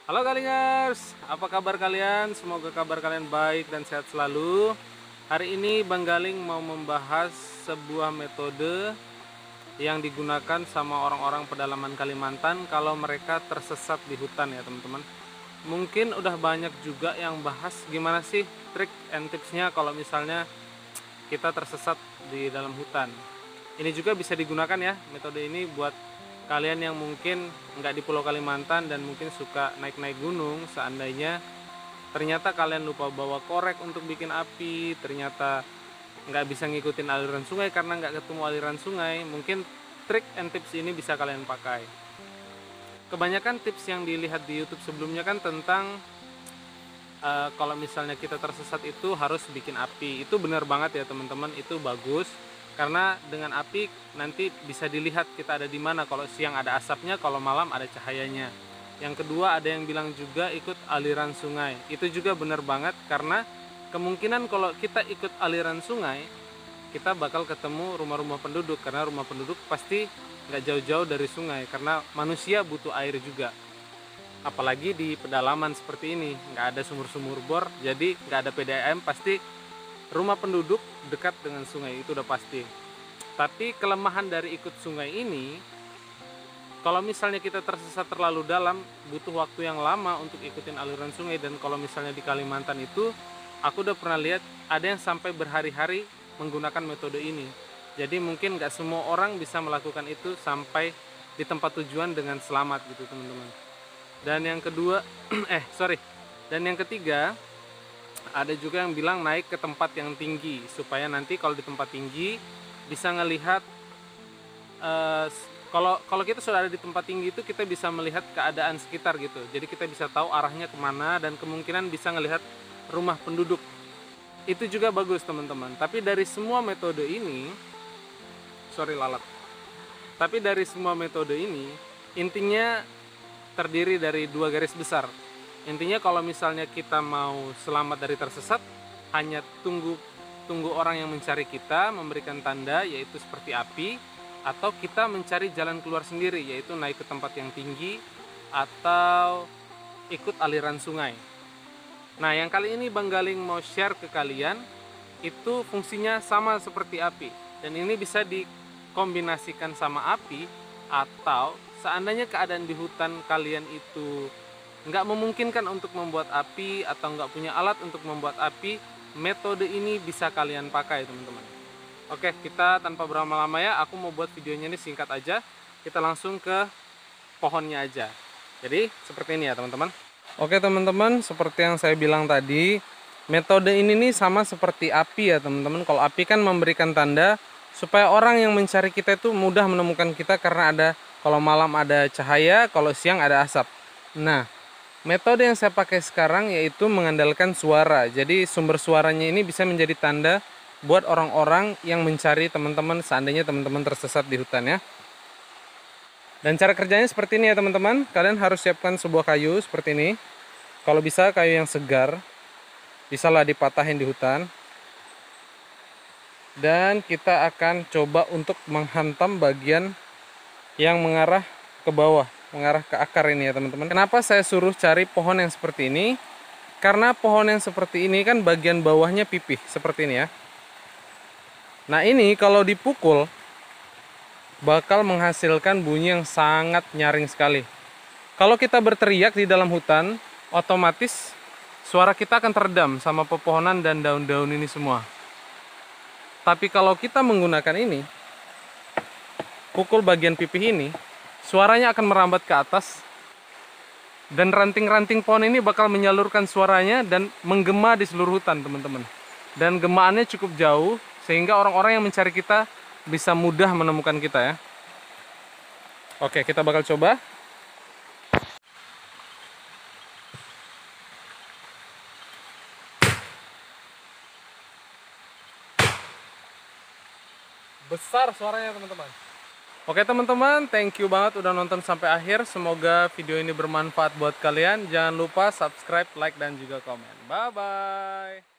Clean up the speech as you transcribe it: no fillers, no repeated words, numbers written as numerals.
Halo Kalingers, apa kabar kalian? Semoga kabar kalian baik dan sehat selalu. Hari ini Bang Galing mau membahas sebuah metode yang digunakan sama orang-orang pedalaman Kalimantan kalau mereka tersesat di hutan ya teman-teman. Mungkin udah banyak juga yang bahas gimana sih trik and tipsnya kalau misalnya kita tersesat di dalam hutan. Ini juga bisa digunakan ya, metode ini buat kalian yang mungkin nggak di Pulau Kalimantan dan mungkin suka naik-naik gunung. Seandainya ternyata kalian lupa bawa korek untuk bikin api, ternyata nggak bisa ngikutin aliran sungai karena nggak ketemu aliran sungai, mungkin trik and tips ini bisa kalian pakai. Kebanyakan tips yang dilihat di YouTube sebelumnya kan tentang kalau misalnya kita tersesat itu harus bikin api. Itu benar banget ya teman-teman, itu bagus karena dengan api nanti bisa dilihat kita ada di mana. Kalau siang ada asapnya, kalau malam ada cahayanya. Yang kedua, ada yang bilang juga ikut aliran sungai. Itu juga benar banget karena kemungkinan kalau kita ikut aliran sungai, kita bakal ketemu rumah-rumah penduduk karena rumah penduduk pasti nggak jauh-jauh dari sungai karena manusia butuh air juga. Apalagi di pedalaman seperti ini, nggak ada sumur-sumur bor, jadi nggak ada PDAM, pasti rumah penduduk dekat dengan sungai, itu udah pasti. Tapi kelemahan dari ikut sungai ini, kalau misalnya kita tersesat terlalu dalam, butuh waktu yang lama untuk ikutin aliran sungai. Dan kalau misalnya di Kalimantan itu, aku udah pernah lihat ada yang sampai berhari-hari menggunakan metode ini. Jadi mungkin nggak semua orang bisa melakukan itu sampai di tempat tujuan dengan selamat gitu teman-teman. Dan yang kedua, dan yang ketiga, ada juga yang bilang naik ke tempat yang tinggi supaya nanti kalau di tempat tinggi bisa ngelihat kalau kita sudah ada di tempat tinggi itu kita bisa melihat keadaan sekitar gitu. Jadi kita bisa tahu arahnya kemana dan kemungkinan bisa ngelihat rumah penduduk. Itu juga bagus teman-teman. Tapi dari semua metode ini, Tapi dari semua metode ini intinya terdiri dari dua garis besar. Intinya kalau misalnya kita mau selamat dari tersesat, hanya tunggu orang yang mencari kita, memberikan tanda yaitu seperti api, atau kita mencari jalan keluar sendiri yaitu naik ke tempat yang tinggi atau ikut aliran sungai. Nah, yang kali ini Bang Galing mau share ke kalian itu fungsinya sama seperti api dan ini bisa dikombinasikan sama api. Atau seandainya keadaan di hutan kalian itu nggak memungkinkan untuk membuat api atau nggak punya alat untuk membuat api, metode ini bisa kalian pakai teman-teman. Oke, kita tanpa berlama-lama ya, aku mau buat videonya ini singkat aja. Kita langsung ke pohonnya aja. Jadi seperti ini ya teman-teman. Oke teman-teman, seperti yang saya bilang tadi, metode ini nih sama seperti api ya teman-teman. Kalau api kan memberikan tanda supaya orang yang mencari kita itu mudah menemukan kita karena ada, kalau malam ada cahaya, kalau siang ada asap. Nah, metode yang saya pakai sekarang yaitu mengandalkan suara. Jadi sumber suaranya ini bisa menjadi tanda buat orang-orang yang mencari teman-teman seandainya teman-teman tersesat di hutan ya. Dan cara kerjanya seperti ini ya teman-teman. Kalian harus siapkan sebuah kayu seperti ini. Kalau bisa kayu yang segar, bisalah dipatahin di hutan. Dan kita akan coba untuk menghantam bagian yang mengarah ke bawah, mengarah ke akar ini ya teman-teman. Kenapa saya suruh cari pohon yang seperti ini? Karena pohon yang seperti ini kan bagian bawahnya pipih seperti ini ya. Nah ini kalau dipukul bakal menghasilkan bunyi yang sangat nyaring sekali. Kalau kita berteriak di dalam hutan, otomatis suara kita akan teredam sama pepohonan dan daun-daun ini semua. Tapi kalau kita menggunakan ini, pukul bagian pipih ini, suaranya akan merambat ke atas. Dan ranting-ranting pohon ini bakal menyalurkan suaranya dan menggema di seluruh hutan teman-teman. Dan gemaannya cukup jauh, sehingga orang-orang yang mencari kita bisa mudah menemukan kita ya. Oke, kita bakal coba. Besar suaranya teman-teman. Oke teman-teman, thank you banget udah nonton sampai akhir. Semoga video ini bermanfaat buat kalian. Jangan lupa subscribe, like, dan juga komen. Bye-bye.